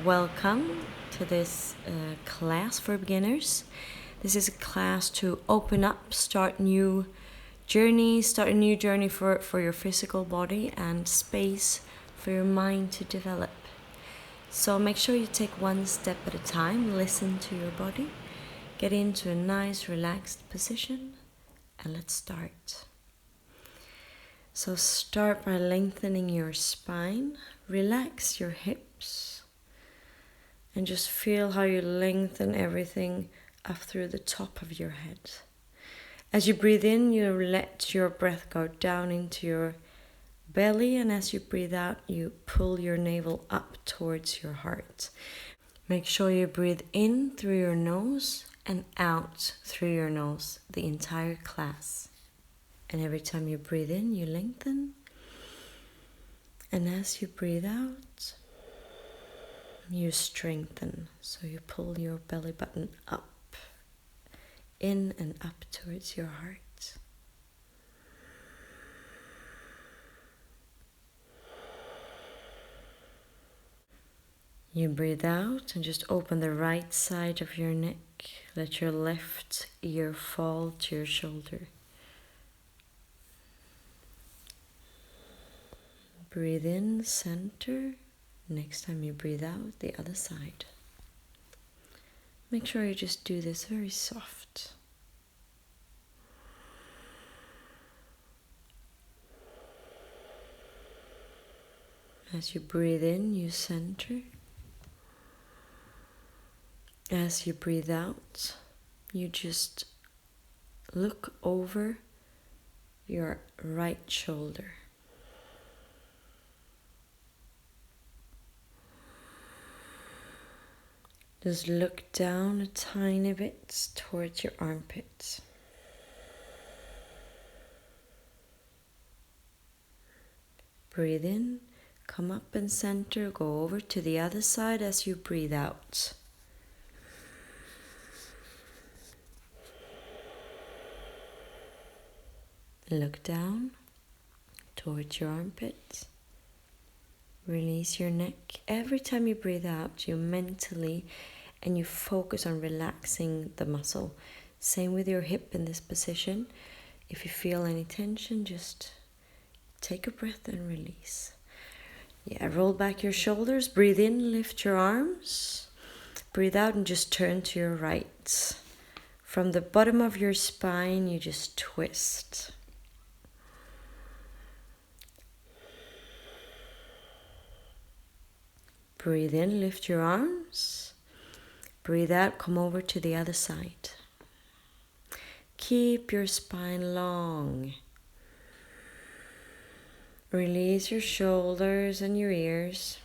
Welcome to this class for beginners. This is a class to open up, start a new journey for your physical body and space for your mind to develop. So make sure you take one step at a time, listen to your body, get into a nice relaxed position, and let's start. So start by lengthening your spine, relax your hips, and just feel how you lengthen everything up through the top of your head. As you breathe in, you let your breath go down into your belly, and as you breathe out, you pull your navel up towards your heart. Make sure you breathe in through your nose and out through your nose the entire class. And every time you breathe in, you lengthen. And as you breathe out, you strengthen. So you pull your belly button up, in and up towards your heart. You breathe out and just open the right side of your neck. Let your left ear fall to your shoulder. Breathe in, center. Next time you breathe out, the other side. Make sure you just do this very soft. As you breathe in, you center. As you breathe out, you just look over your right shoulder. Just look down a tiny bit towards your armpits. Breathe in, come up and center, go over to the other side as you breathe out. Look down towards your armpits. Release your neck. Every time you breathe out, you mentally and you focus on relaxing the muscle. Same with your hip in this position. If you feel any tension, just take a breath and release. Roll back your shoulders. Breathe in, lift your arms. Breathe out and just turn to your right. From the bottom of your spine, you just twist. Breathe in, lift your arms. Breathe out, come over to the other side. Keep your spine long. Release your shoulders and your ears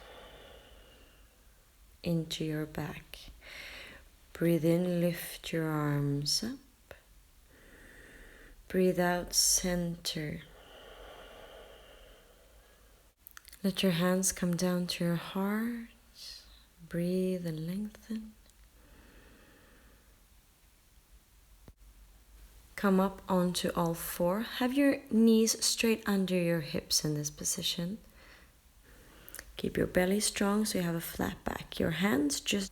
into your back. Breathe in, lift your arms up. Breathe out, center. Let your hands come down to your heart. Breathe and lengthen. Come up onto all four. Have your knees straight under your hips in this position. Keep your belly strong so you have a flat back. Your hands just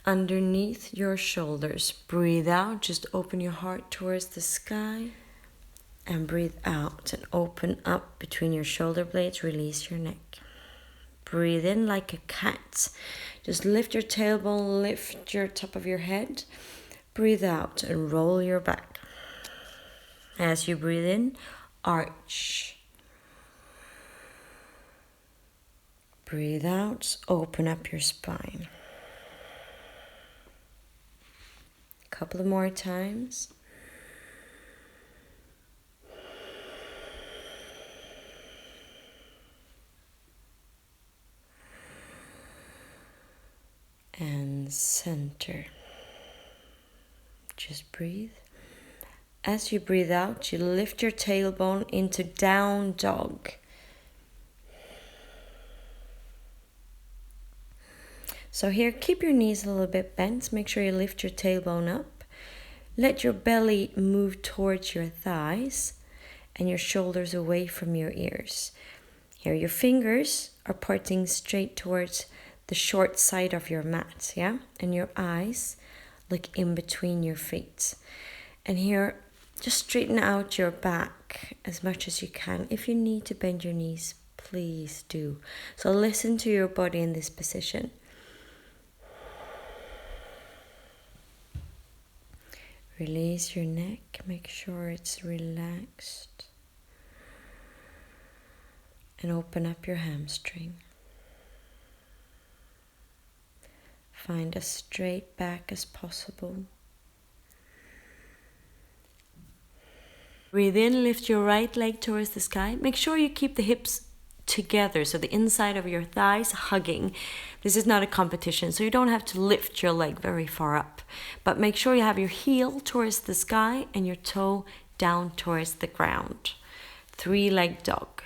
underneath your shoulders. Breathe out, just open your heart towards the sky. And breathe out and open up between your shoulder blades. Release your neck. Breathe in like a cat. Just lift your tailbone, lift your top of your head. Breathe out and roll your back. As you breathe in, arch. Breathe out, open up your spine. A couple of more times. And center. Just breathe. As you breathe out, you lift your tailbone into down dog. So here, keep your knees a little bit bent. Make sure you lift your tailbone up. Let your belly move towards your thighs and your shoulders away from your ears. Here, your fingers are pointing straight towards the short side of your mat, yeah? And your eyes look in between your feet. And here, just straighten out your back as much as you can. If you need to bend your knees, please do. So listen to your body in this position. Release your neck, make sure it's relaxed. And open up your hamstring. Find as straight back as possible. Breathe in, lift your right leg towards the sky. Make sure you keep the hips together, so the inside of your thighs hugging. This is not a competition, so you don't have to lift your leg very far up. But make sure you have your heel towards the sky and your toe down towards the ground. 3-leg dog.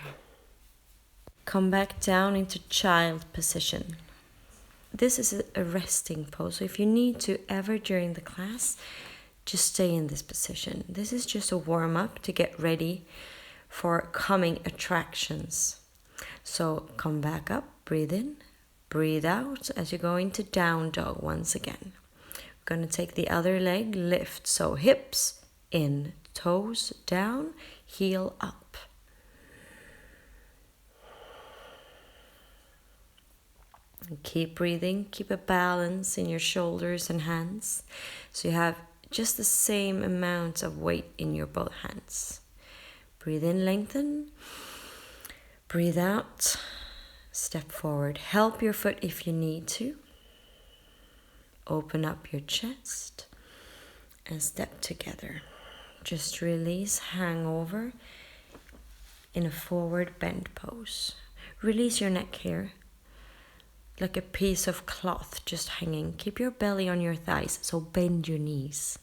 Come back down into child position. This is a resting pose, so if you need to ever during the class, just stay in this position. This is just a warm-up to get ready for coming attractions. So come back up, breathe in, breathe out as you go into down dog once again. We're going to take the other leg, lift, so hips in, toes down, heel up. And keep breathing, keep a balance in your shoulders and hands, so you have just the same amount of weight in your both hands. Breathe in, lengthen. Breathe out. Step forward. Help your foot if you need to. Open up your chest and step together. Just release, hang over in a forward bend pose. Release your neck here, like a piece of cloth just hanging. Keep your belly on your thighs, so bend your knees.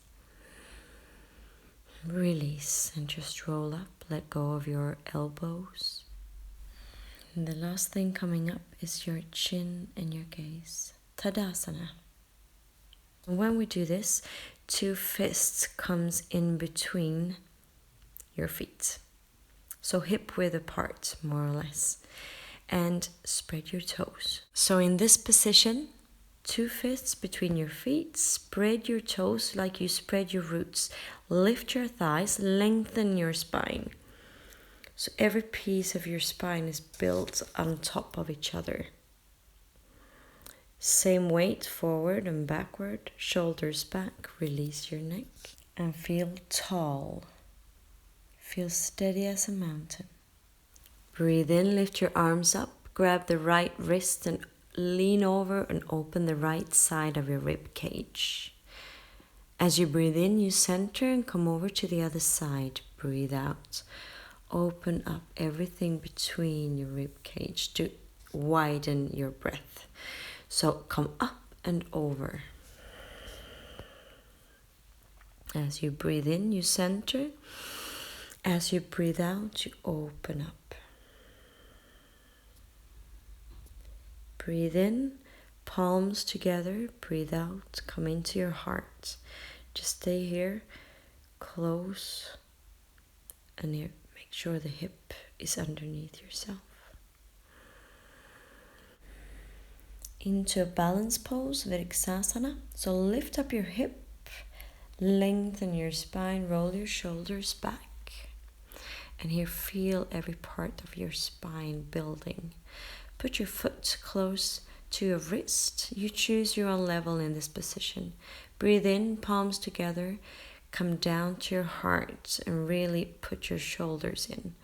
Release and just roll up, let go of your elbows. And the last thing coming up is your chin and your gaze. Tadasana. And when we do this, 2 fists comes in between your feet. So hip width apart, more or less. And spread your toes. So in this position, 2 fists between your feet, spread your toes like you spread your roots. Lift your thighs, lengthen your spine. So every piece of your spine is built on top of each other. Same weight forward and backward, shoulders back, release your neck. And feel tall. Feel steady as a mountain. Breathe in, lift your arms up, grab the right wrist and lean over and open the right side of your rib cage. As you breathe in, you center and come over to the other side. Breathe out. Open up everything between your rib cage to widen your breath. So come up and over. As you breathe in, you center. As you breathe out, you open up. Breathe in, palms together, breathe out, come into your heart. Just stay here, close, and here, make sure the hip is underneath yourself. Into a balance pose, Virksasana. So lift up your hip, lengthen your spine, roll your shoulders back. And here feel every part of your spine building. Put your foot close to your wrist. You choose your own level in this position. Breathe in, palms together. Come down to your heart and really put your shoulders in.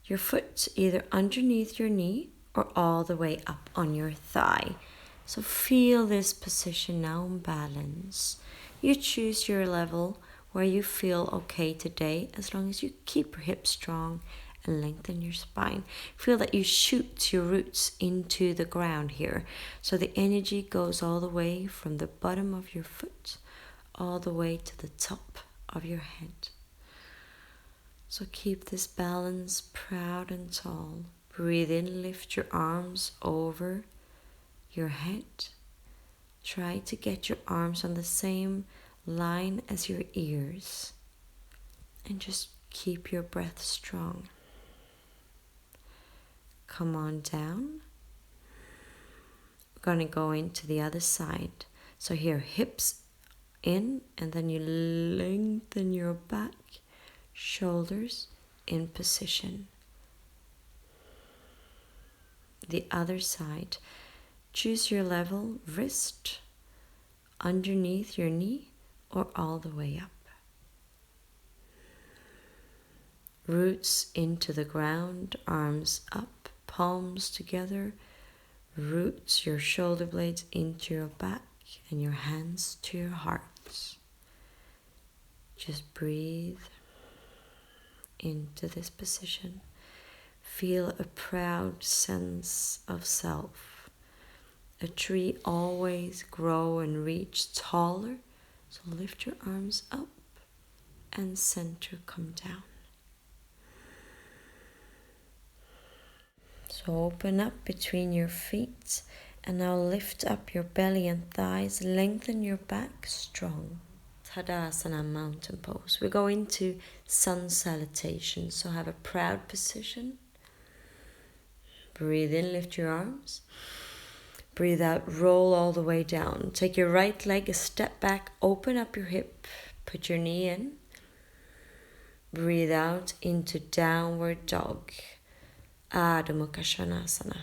Your foot either underneath your knee or all the way up on your thigh. So feel this position now in balance. You choose your level where you feel okay today, as long as you keep your hips strong and lengthen your spine. Feel that you shoot your roots into the ground here. So the energy goes all the way from the bottom of your foot all the way to the top of your head. So keep this balance, proud and tall. Breathe in, lift your arms over your head. Try to get your arms on the same line as your ears. And just keep your breath strong. Come on down. We're going to go into the other side. So here, hips in, and then you lengthen your back, shoulders in position. The other side, choose your level, wrist underneath your knee or all the way up. Roots into the ground, arms up, palms together. Roots your shoulder blades into your back and your hands to your heart. Just breathe into this position. Feel a proud sense of self. A tree always grow and reach taller, so lift your arms up and center come down. So open up between your feet and now lift up your belly and thighs, lengthen your back strong. Tadasana, mountain pose. We go into sun salutation, so have a proud position. Breathe in, lift your arms. Breathe out, roll all the way down. Take your right leg a step back, open up your hip, put your knee in. Breathe out into downward dog. Adho Mukha Svanasana.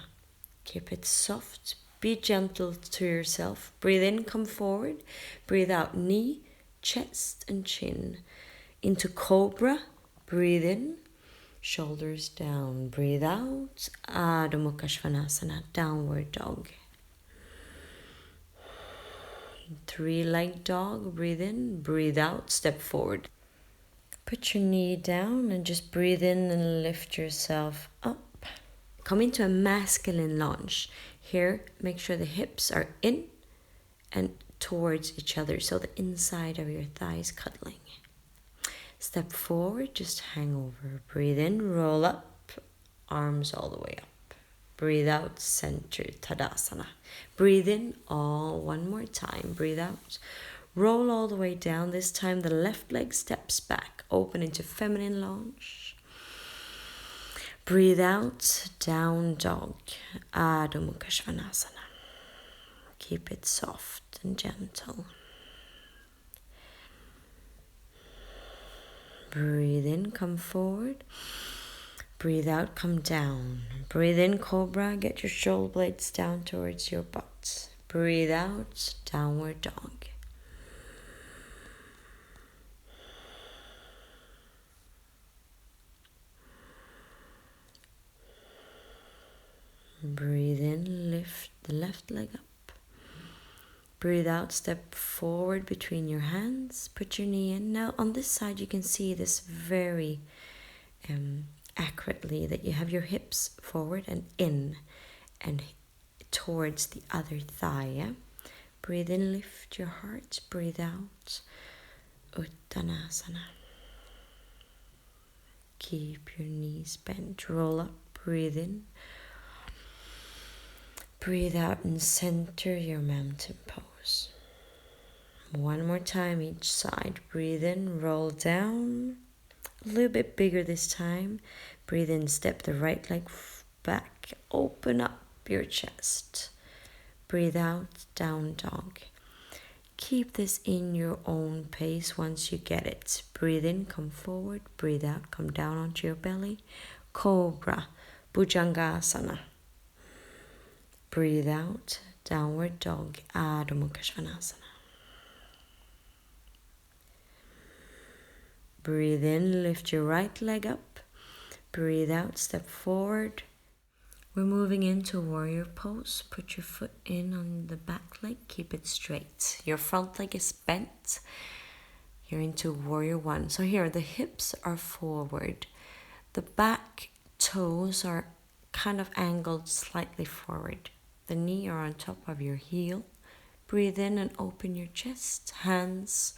Keep it soft, be gentle to yourself. Breathe in, come forward. Breathe out, knee, chest and chin. Into cobra, breathe in. Shoulders down, breathe out. Adho Mukha Svanasana, downward dog. Three-legged dog, breathe in, breathe out, step forward. Put your knee down and just breathe in and lift yourself up. Come into a masculine lunge. Here, make sure the hips are in and towards each other, so the inside of your thighs cuddling. Step forward, just hang over. Breathe in, roll up, arms all the way up. Breathe out, center, Tadasana. Breathe in, all one more time. Breathe out, roll all the way down. This time the left leg steps back, open into feminine lunge. Breathe out, down dog, Adho Mukha Svanasana. Keep it soft and gentle. Breathe in, come forward. Breathe out, come down. Breathe in, cobra, get your shoulder blades down towards your butt. Breathe out, downward dog. Breathe in, lift the left leg up. Breathe out, step forward between your hands. Put your knee in. Now on this side you can see this very accurately, that you have your hips forward and in and towards the other thigh. Yeah? Breathe in, lift your heart. Breathe out, Uttanasana. Keep your knees bent. Roll up, breathe in. Breathe out and center your mountain pose. One more time each side. Breathe in, roll down. A little bit bigger this time. Breathe in, step the right leg back. Open up your chest. Breathe out, down dog. Keep this in your own pace once you get it. Breathe in, come forward. Breathe out, come down onto your belly. Cobra, Bhujangasana. Breathe out, downward dog, Adho Mukha Svanasana. Breathe in, lift your right leg up. Breathe out, step forward. We're moving into warrior pose. Put your foot in on the back leg, keep it straight. Your front leg is bent. You're into warrior one. So here, the hips are forward. The back toes are kind of angled slightly forward. The knee are on top of your heel. Breathe in and open your chest, hands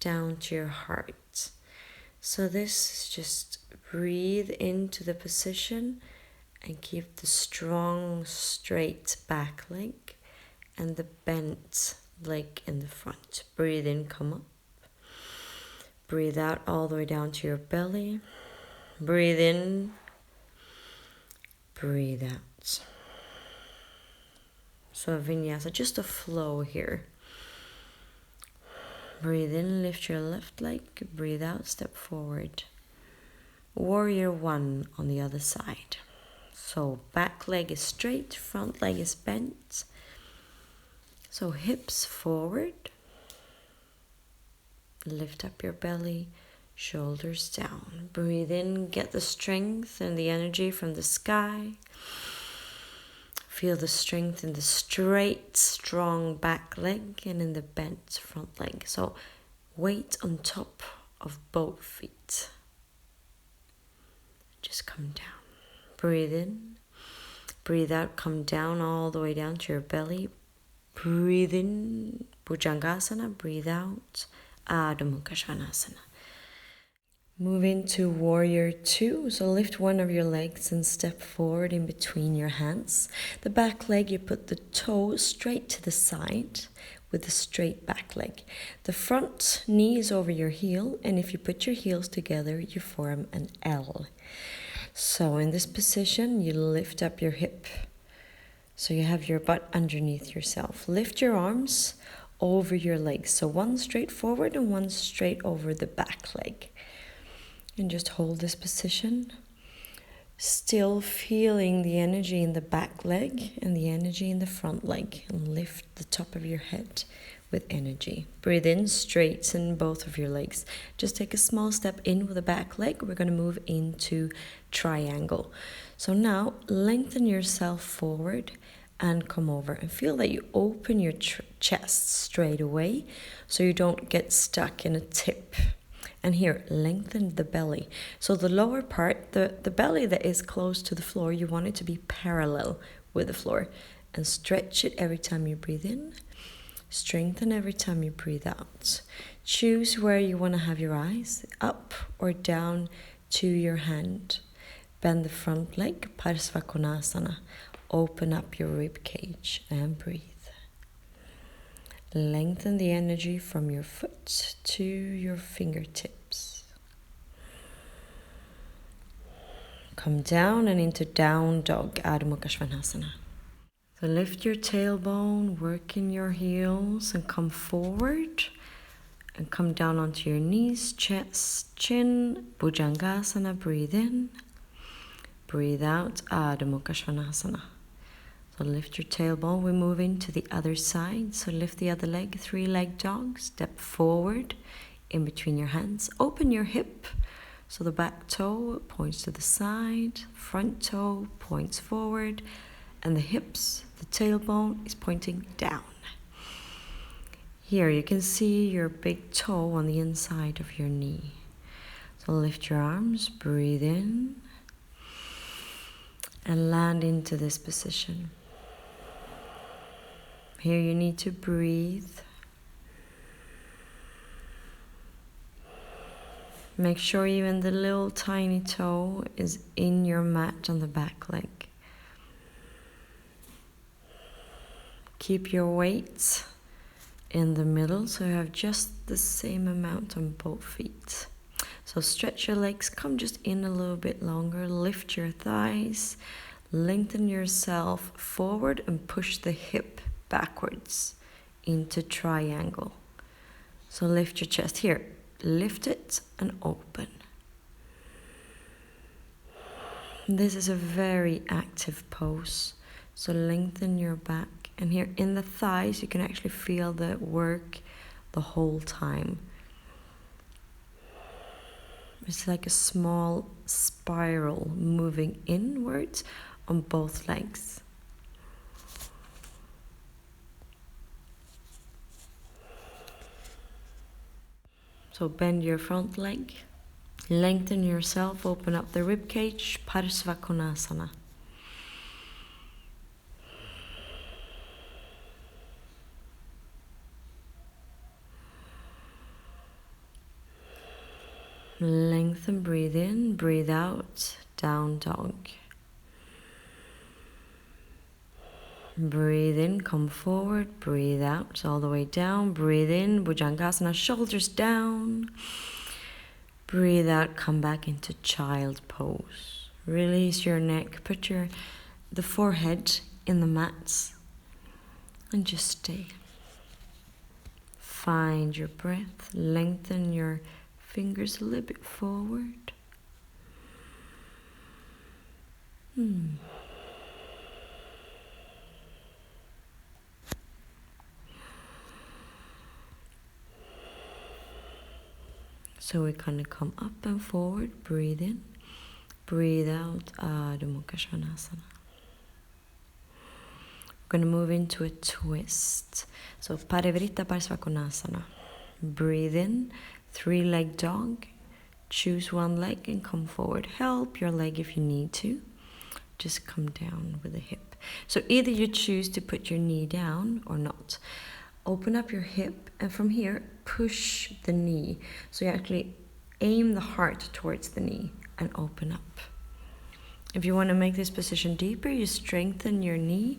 down to your heart. So this is just breathe into the position and keep the strong, straight back leg and the bent leg in the front. Breathe in, come up. Breathe out all the way down to your belly. Breathe in, breathe out. So a vinyasa, just a flow here. Breathe in, lift your left leg, breathe out, step forward. Warrior one on the other side. So back leg is straight, front leg is bent. So hips forward. Lift up your belly, shoulders down. Breathe in, get the strength and the energy from the sky. Feel the strength in the straight, strong back leg and in the bent front leg. So weight on top of both feet. Just come down. Breathe in. Breathe out. Come down all the way down to your belly. Breathe in. Bhujangasana. Breathe out. Adho Mukha Svanasana. Move into warrior two. So lift one of your legs and step forward in between your hands. The back leg, you put the toe straight to the side with the straight back leg. The front knee is over your heel, and if you put your heels together, you form an L. So in this position, you lift up your hip. So you have your butt underneath yourself. Lift your arms over your legs. So one straight forward and one straight over the back leg. And just hold this position, still feeling the energy in the back leg and the energy in the front leg. And lift the top of your head with energy. Breathe in, straighten both of your legs. Just take a small step in with the back leg. We're going to move into triangle. So now lengthen yourself forward and come over. And feel that you open your chest straight away so you don't get stuck in a tip. And here, lengthen the belly. So the lower part, the belly that is close to the floor, you want it to be parallel with the floor. And stretch it every time you breathe in. Strengthen every time you breathe out. Choose where you want to have your eyes, up or down to your hand. Bend the front leg, Parsvakonasana. Open up your rib cage and breathe. Lengthen the energy from your foot to your fingertips. Come down and into down dog, Adho Mukha Svanasana. So lift your tailbone, work in your heels and come forward. And come down onto your knees, chest, chin, Bhujangasana. Breathe in. Breathe out, Adho Mukha Svanasana. So lift your tailbone, we move into the other side. So lift the other leg, 3-leg dog. Step forward in between your hands. Open your hip. So the back toe points to the side, front toe points forward, and the hips, the tailbone is pointing down. Here you can see your big toe on the inside of your knee. So lift your arms, breathe in, and land into this position. Here you need to breathe. Make sure even the little tiny toe is in your mat on the back leg. Keep your weight in the middle so you have just the same amount on both feet. So stretch your legs, come just in a little bit longer, lift your thighs, lengthen yourself forward and push the hip backwards into triangle. So lift your chest here, lift it and open. This is a very active pose, so lengthen your back. And here in the thighs you can actually feel the work the whole time. It's like a small spiral moving inwards on both legs. So bend your front leg, lengthen yourself, open up the rib cage, Parsvakonasana. Lengthen, breathe in, breathe out, down dog. Breathe in, come forward, breathe out, all the way down, breathe in, Bhujangasana, shoulders down. Breathe out, come back into child pose. Release your neck, put the forehead in the mats. and just stay. Find your breath, lengthen your fingers a little bit forward. So we're going to come up and forward, breathe in, breathe out, Adho Mukha Svanasana. We're going to move into a twist. So Parivrtta Parsvakonasana. Breathe in, 3-leg dog. Choose one leg and come forward. Help your leg if you need to. Just come down with the hip. So either you choose to put your knee down or not. Open up your hip, and from here, push the knee. So you actually aim the heart towards the knee and open up. If you want to make this position deeper, you strengthen your knee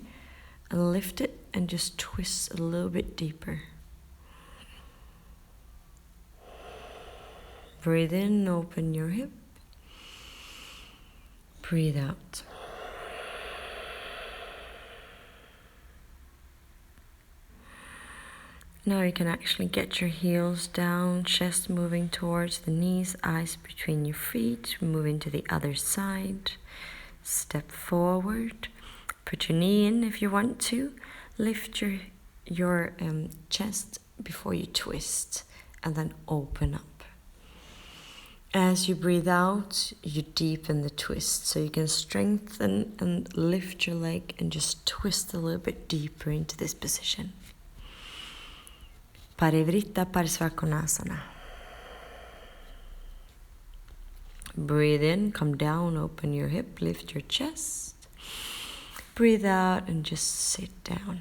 and lift it and just twist a little bit deeper. Breathe in, open your hip. Breathe out. Now you can actually get your heels down, chest moving towards the knees, eyes between your feet, moving to the other side. Step forward, put your knee in if you want to. Lift your chest before you twist, and then open up. As you breathe out, you deepen the twist, so you can strengthen and lift your leg and just twist a little bit deeper into this position. Parivrtta Parsvakonasana. Breathe in, come down, open your hip, lift your chest. Breathe out and just sit down.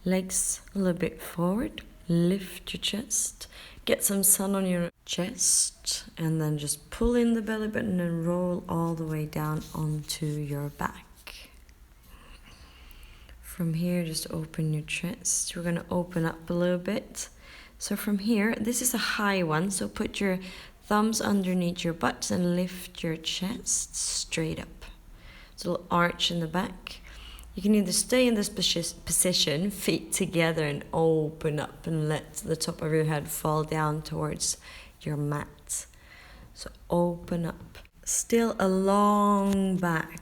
Legs a little bit forward, lift your chest. Get some sun on your chest, and then just pull in the belly button and roll all the way down onto your back. From here, just open your chest. We're going to open up a little bit. So from here, this is a high one, so put your thumbs underneath your butt and lift your chest straight up. It's a little arch in the back. You can either stay in this position, feet together, and open up and let the top of your head fall down towards your mat. So open up. Still a long back.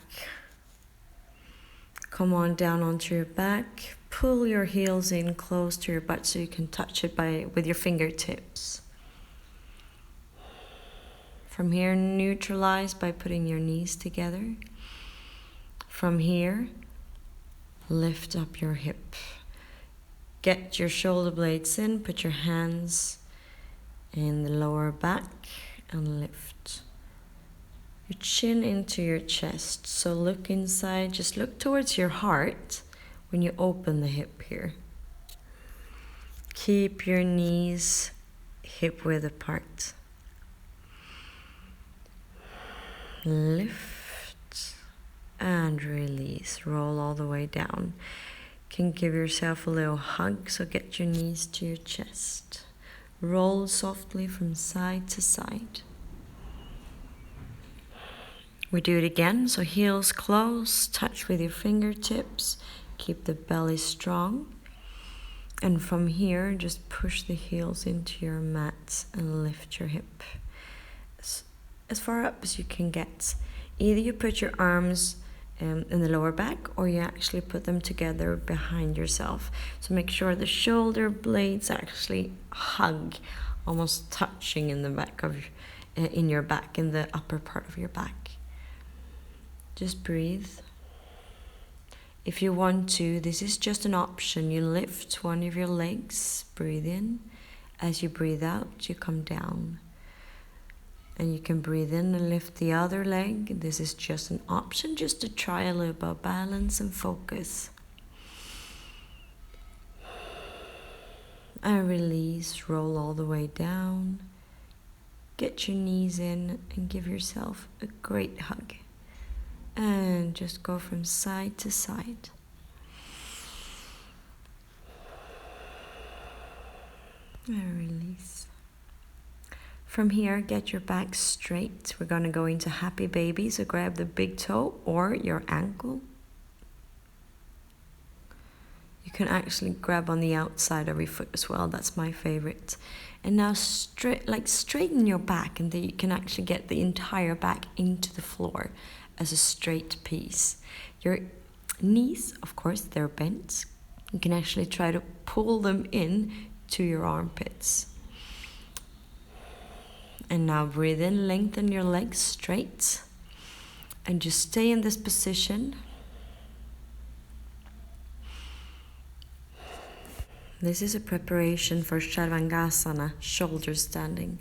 Come on down onto your back. Pull your heels in close to your butt so you can touch it with your fingertips. From here, neutralize by putting your knees together. From here, lift up your hip. Get your shoulder blades in, put your hands in the lower back and lift. Your chin into your chest, so look inside, just look towards your heart when you open the hip here. Keep your knees hip width apart. Lift and release, roll all the way down. You can give yourself a little hug, so get your knees to your chest. Roll softly from side to side. We do it again, so heels close, touch with your fingertips, keep the belly strong. And from here, just push the heels into your mat and lift your hip as far up as you can get. Either you put your arms in the lower back, or you actually put them together behind yourself. So make sure the shoulder blades actually hug, almost touching in the back of in your back, in the upper part of your back. Just breathe. If you want to, this is just an option. You lift one of your legs, breathe in. As you breathe out, you come down. And you can breathe in and lift the other leg. This is just an option, just to try a little bit of balance and focus. And release, roll all the way down. Get your knees in and give yourself a great hug. And just go from side to side. And release. From here, get your back straight. We're going to go into happy baby. So grab the big toe or your ankle. can actually grab on the outside of your foot as well. That's my favorite. And now straighten your back, and then you can actually get the entire back into the floor as a straight piece. Your knees, of course, they're bent. You can actually try to pull them in to your armpits. And now breathe in, lengthen your legs straight. And just stay in this position. This is a preparation for Cfalkflow, shoulder standing.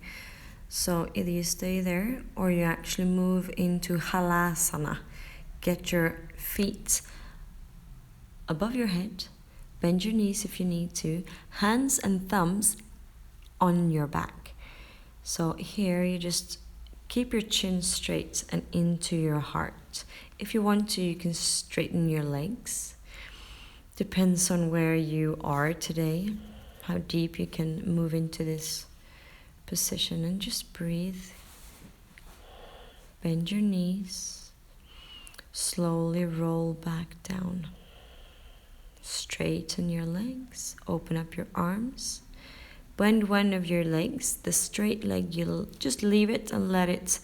So either you stay there or you actually move into halasana. Get your feet above your head, bend your knees if you need to, hands and thumbs on your back. So here you just keep your chin straight and into your heart. If you want to, you can straighten your legs. Depends on where you are today, how deep you can move into this position, and just breathe. Bend your knees, slowly roll back down. Straighten your legs, open up your arms. Bend one of your legs, the straight leg, you'll just leave it and let it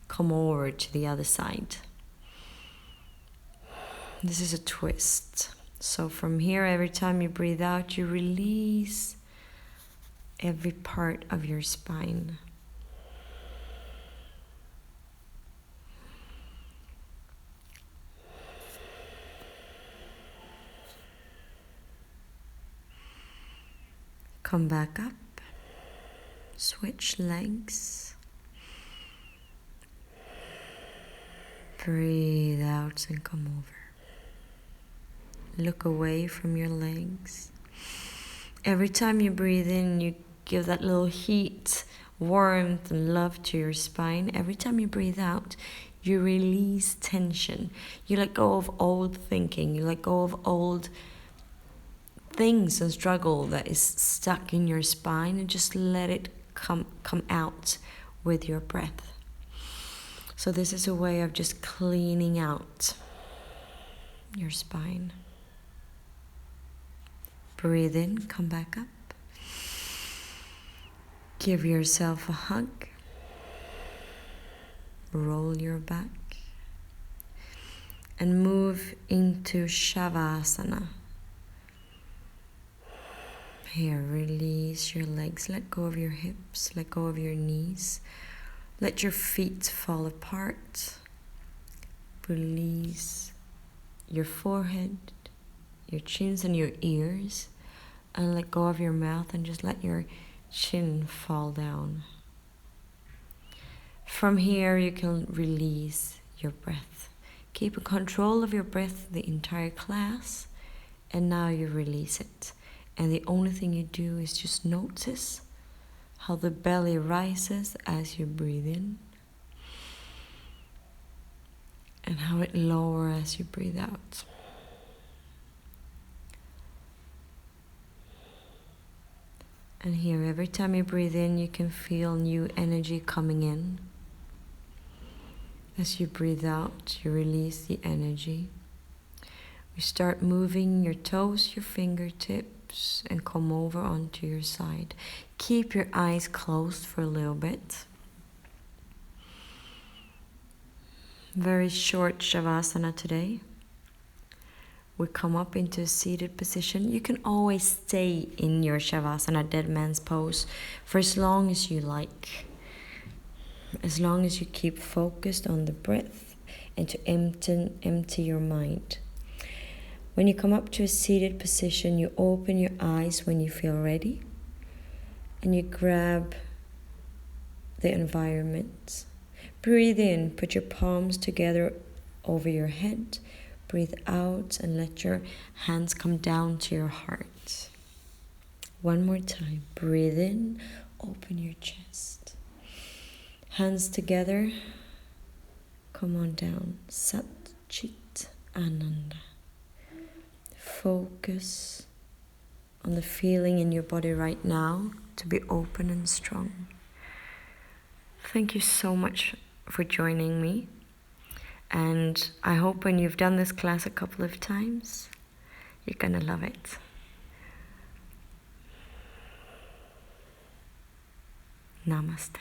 come over to the other side. This is a twist. So from here, every time you breathe out, you release every part of your spine. Come back up. Switch legs. Breathe out and come over. Look away from your legs. Every time you breathe in, you give that little heat, warmth, and love to your spine. Every time you breathe out, you release tension. You let go of old thinking. You let go of old things and struggle that is stuck in your spine, and just let it come out with your breath. So this is a way of just cleaning out your spine. Breathe in, come back up. Give yourself a hug. Roll your back. And move into Shavasana. Here, release your legs. Let go of your hips. Let go of your knees. Let your feet fall apart. Release your forehead, your chins and your ears, and let go of your mouth and just let your chin fall down. From here, you can release your breath. Keep control of your breath the entire class, and now you release it. And the only thing you do is just notice how the belly rises as you breathe in, and how it lowers as you breathe out. And here, every time you breathe in, you can feel new energy coming in. As you breathe out, you release the energy. You start moving your toes, your fingertips, and come over onto your side. Keep your eyes closed for a little bit. Very short Shavasana today. We come up into a seated position. You can always stay in your Shavasana, dead man's pose, for as long as you like. As long as you keep focused on the breath and to empty your mind. When you come up to a seated position, you open your eyes when you feel ready, and you grab the environment. Breathe in, put your palms together over your head. Breathe out and let your hands come down to your heart. One more time. Breathe in, open your chest. Hands together, come on down. Sat Chit Ananda. Focus on the feeling in your body right now to be open and strong. Thank you so much for joining me. And I hope when you've done this class a couple of times, You're gonna love it. Namaste.